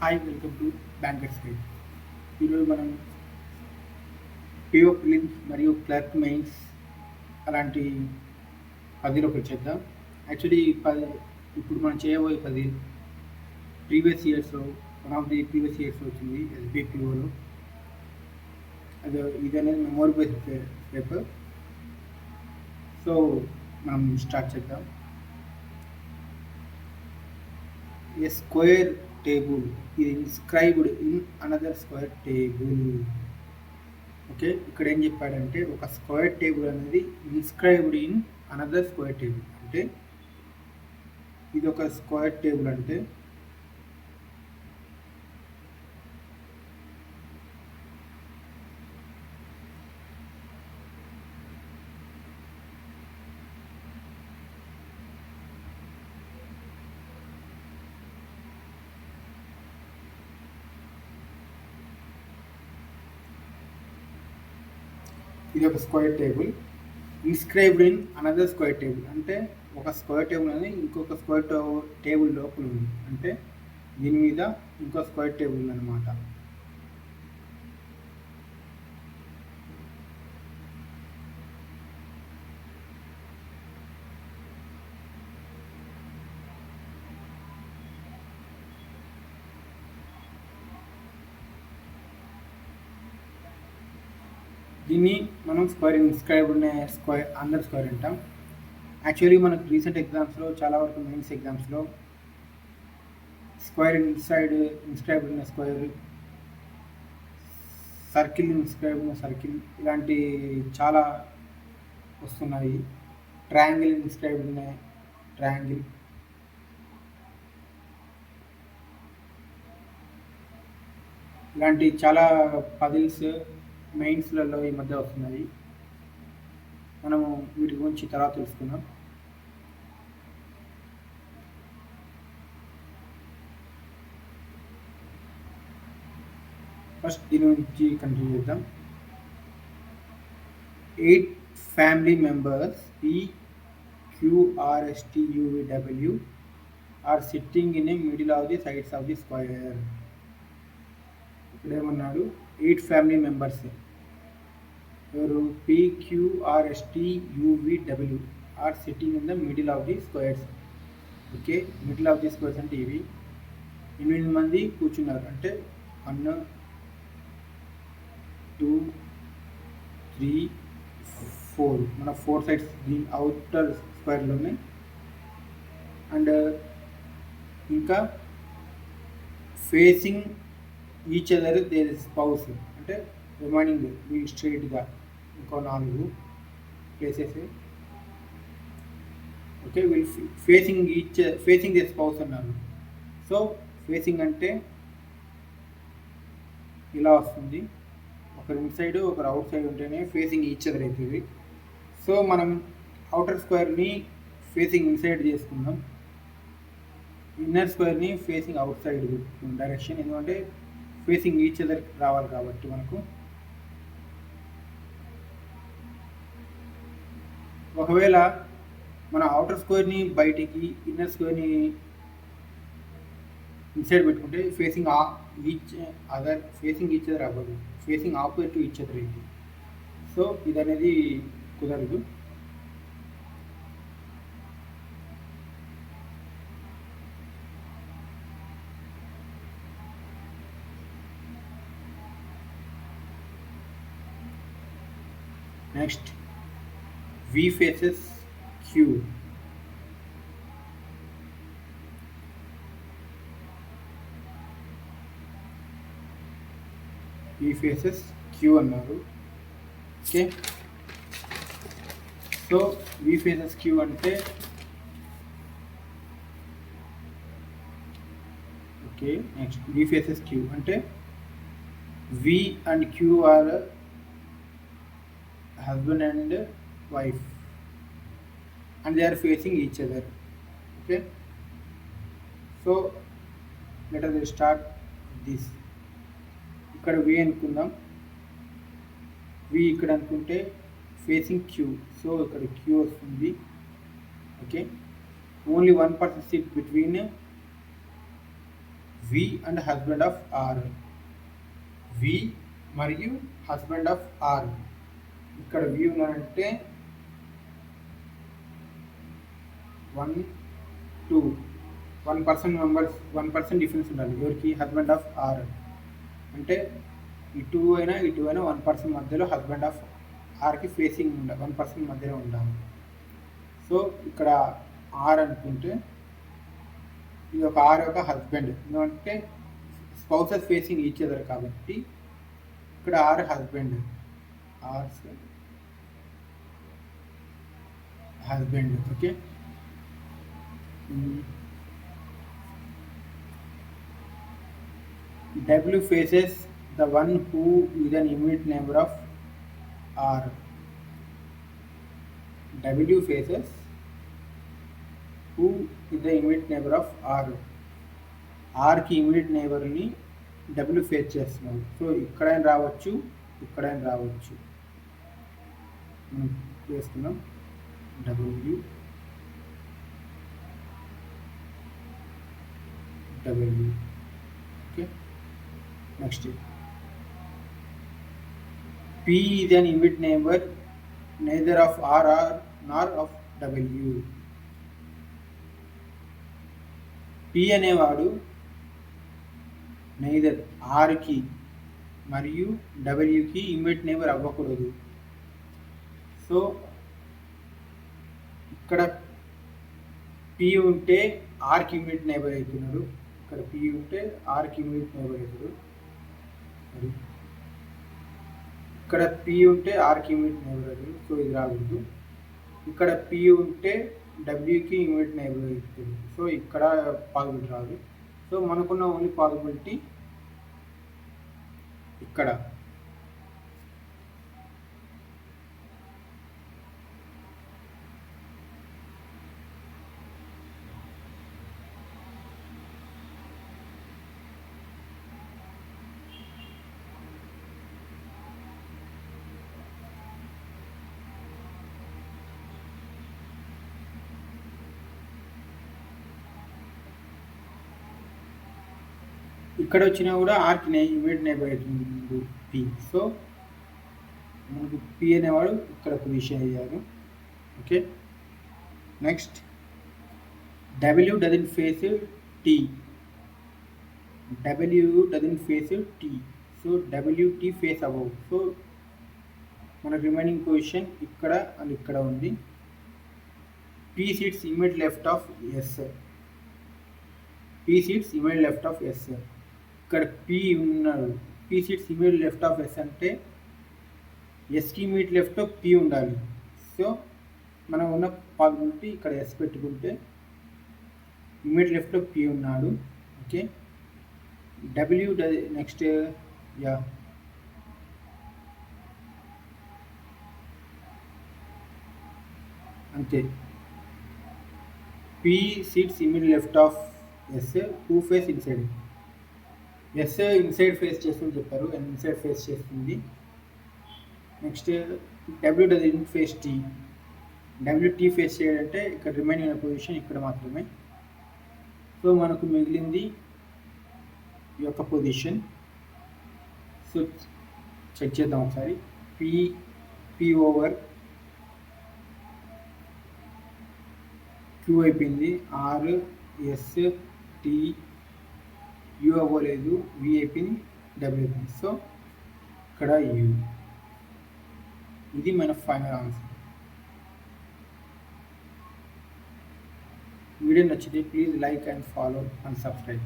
Hi welcome to bankers guide. ఈరోజు మనం PO prelims మరియు క్లర్క్ మెయిన్స్ అలాంటి 10 ఒకటి చేద్దాం. యాక్చువల్లీ ఇప్పుడు మనం చేయబోయే 10 ప్రీవియస్ ఇయర్స్లో వన్ ఆఫ్ ది ప్రీవియస్ ఇయర్స్లో వచ్చింది ఎస్బిపిఓలో. ఇది అనేది మెమోరీ బేస్డ్ పేపర్. సో మనం స్టార్ట్ చేద్దాం. A square table is inscribed in another square table. Okay, ఇక్కడ ఏం చెప్పాడంటే ఒక స్క్వేర్ టేబుల్ అనేది inscribed in another square table. అంటే ఇది ఒక స్క్వేర్ టేబుల్ అంటే ఇది ఒక square table inscribed in another square table. అంటే ఒక స్క్వేర్ టేబుల్ అనేది ఇంకొక స్క్వేర్ టేబుల్ లోపల ఉంది. అంటే దీని మీద ఇంకో స్క్వేర్ టేబుల్ ఉందన్నమాట. దీన్ని మనం square inscribed square under square అంటాం. యాక్చువల్లీ మనకు రీసెంట్ ఎగ్జామ్స్లో చాలా వరకు మెయిన్స్ ఎగ్జామ్స్లో స్క్వేర్ ఇన్స్క్రైబ్డ్ ఉన్న స్క్వేర్, సర్కిల్ ఇన్స్క్రైబ్డ్ ఉన్న సర్కిల్, ఇలాంటి చాలా వస్తున్నాయి. ట్రయాంగిల్ ఇన్స్క్రైబ్డ్ ఉన్న ట్రయాంగిల్, ఇలాంటి చాలా పజిల్స్ మెయిన్స్లలో ఈ మధ్య వస్తున్నాయి. మనము వీటి గురించి తర్వాత తెలుసుకుందాం. ఫస్ట్ దీని నుంచి కంటిన్యూ చేద్దాం. 8 family members PQRSTUVW are sitting in a middle of the sides of the square. ఇక్కడ ఏమన్నాడు? 8 ఫ్యామిలీ మెంబర్స్. ఎవరు? PQRSTUVW are sitting in the middle of the squares. Okay, middle of the squares అంటే ఇవి 8 మంది కూర్చున్నారు. అంటే 1 2 3 4 మన 4 సైడ్స్ దీని అవుటర్ స్క్వేర్లోనే. అండ్ ఇంకా facing each other their spouse. అంటే రిమైనింగ్ స్ట్రైట్గా ఇంకో 4 ప్లేసెస్. ఓకే, వీళ్ళు ఫేసింగ్ ది స్పౌస్ అన్నారు. సో ఫేసింగ్ అంటే ఇలా వస్తుంది, ఒకరు ఇన్సైడ్ ఒకరు అవుట్ సైడ్ ఉంటేనే ఫేసింగ్ ఈచ్ అదర్ అవుతుంది. సో మనం అవుటర్ స్క్వేర్ని ఫేసింగ్ ఇన్సైడ్ చేసుకుందాం, ఇన్నర్ స్క్వేర్ని ఫేసింగ్ అవుట్ సైడ్ డైరెక్షన్. ఎందుకంటే ఫేసింగ్ ఈచ్ అదర్ రావాలి కాబట్టి మనకు. ఒకవేళ మన అవుటర్ స్క్వేర్ని బయటికి, ఇన్నర్ స్క్వేర్ని ఇన్సైడ్ పెట్టుకుంటే ఫేసింగ్ ఈచ్ అదర్ అవ్వదు, facing opposite to each other అయింది. సో ఇది అనేది కుదరదు. Next V faces Q. V faces Q అన్నారు. Okay, so V faces Q అంటే okay. Next V faces Q అంటే V and Q are husband and wife and they are facing each other. Okay, so let us start this. ఇక్కడ V అనుకుందాం. V ఇక్కడ అనుకుంటే facing Q, so ఇక్కడ Q వస్తుంది. Okay, only 1 person sit between V and husband of R. V మరియు husband of are. ఇక్కడ వి ఉన్నారంటే 1 2 1% difference ఉండాలి. ఎవరికి? Husband of R. అంటే ఇటు అయినా 1% మధ్యలో హస్బెండ్ ఆఫ్ ఆర్కి ఫేసింగ్ ఉండాలి, 1% మధ్యలో ఉండాలి. సో ఇక్కడ ఆర్ అనుకుంటే ఇది ఒక ఆర్ యొక్క హస్బెండ్, ఎందుకంటే స్పౌసెస్ ఫేసింగ్ ఈచ్ అదర్ కాబట్టి ఇక్కడ R husband, R's husband. Okay. W faces the one who is an immediate neighbor of R. W faces who is the immediate neighbor of R. R కి immediate నైబర్ని W face చేస్తున్నాడు. So ఇక్కడైనా రావచ్చు, ఇక్కడైనా రావచ్చు. మనం వేస్తున్నాం W W. Okay. Next P is an immediate neighbor neither of R or nor of W. P అనేవాడు neither ఆర్కి మరియు డబ్ల్యూకి ఇమ్మీడియట్ నైబర్ అవ్వకూడదు. సో ఇక్కడ పి ఉంటే ఆర్కి ఇమ్మీడియట్ నైబర్ అవుతున్నాడు. ఇక్కడ పి ఉంటే ఆర్కి ఇమ్మీడియట్ నైబర్ అవుతాడు. ఇక్కడ పి ఉంటే ఆర్కి ఇమ్మీడియట్ నైబర్ అవుతుంది. సో ఇది రాకూడదు. ఇక్కడ పి ఉంటే డబ్ల్యూకి ఇమ్మీడియట్ నైబర్ అవుతుంది. సో ఇక్కడ పాసిబిలిటీ రాదు. సో మనకున్న ఓన్లీ పాసిబిలిటీ ఇక్కడ. ఇక్కడ వచ్చినా కూడా ఆర్కి ఇమీడియట్ నైబర్ అవుతుంది పి. సో మనకు పి అనేవాడు ఇక్కడ పొజిషన్ అయ్యారు. Okay. Next W doesn't face T. W doesn't face T. So W T face above. So మన రిమైనింగ్ పొజిషన్ ఇక్కడ అండ్ ఇక్కడ ఉంది. P seats immediate left of yes. P seats immediate left of S. ఇక్కడ P ఉన్నాడు. P seats immediate left of S అంటే ఎస్కి immediate లెఫ్ట్లో P ఉండాలి. సో మనం ఉన్న పాసిబిలిటీ ఇక్కడ ఎస్ పెట్టుకుంటే ఇమీడియట్ లెఫ్ట్లో పీ ఉన్నాడు. ఓకే. డబ్ల్యూ నెక్స్ట్ యా అంతే. P seats immediate left of S. Who face inside. S inside face చేస్తుందని చెప్పారు, అండ్ ఇన్సైడ్ ఫేస్ చేస్తుంది. Next W doesn't face T. W T face చేయాలంటే ఇక్కడ రిమైనింగ్ అయిన పొజిషన్ ఇక్కడ మాత్రమే. సో మనకు మిగిలింది ఈ యొక్క పొజిషన్. సో చెక్ చేద్దాం ఒకసారి. పీ ఓవర్ క్యూ అయిపోయింది. ఆర్ ఎస్ టీ యూ అవ్వలేదు, వి అయిపోయింది, డబ్ల్యూ అయిపోయింది. సో ఇక్కడ యూ. ఇది మన ఫైనల్ ఆన్సర్. వీడియో నచ్చితే please like and follow and subscribe.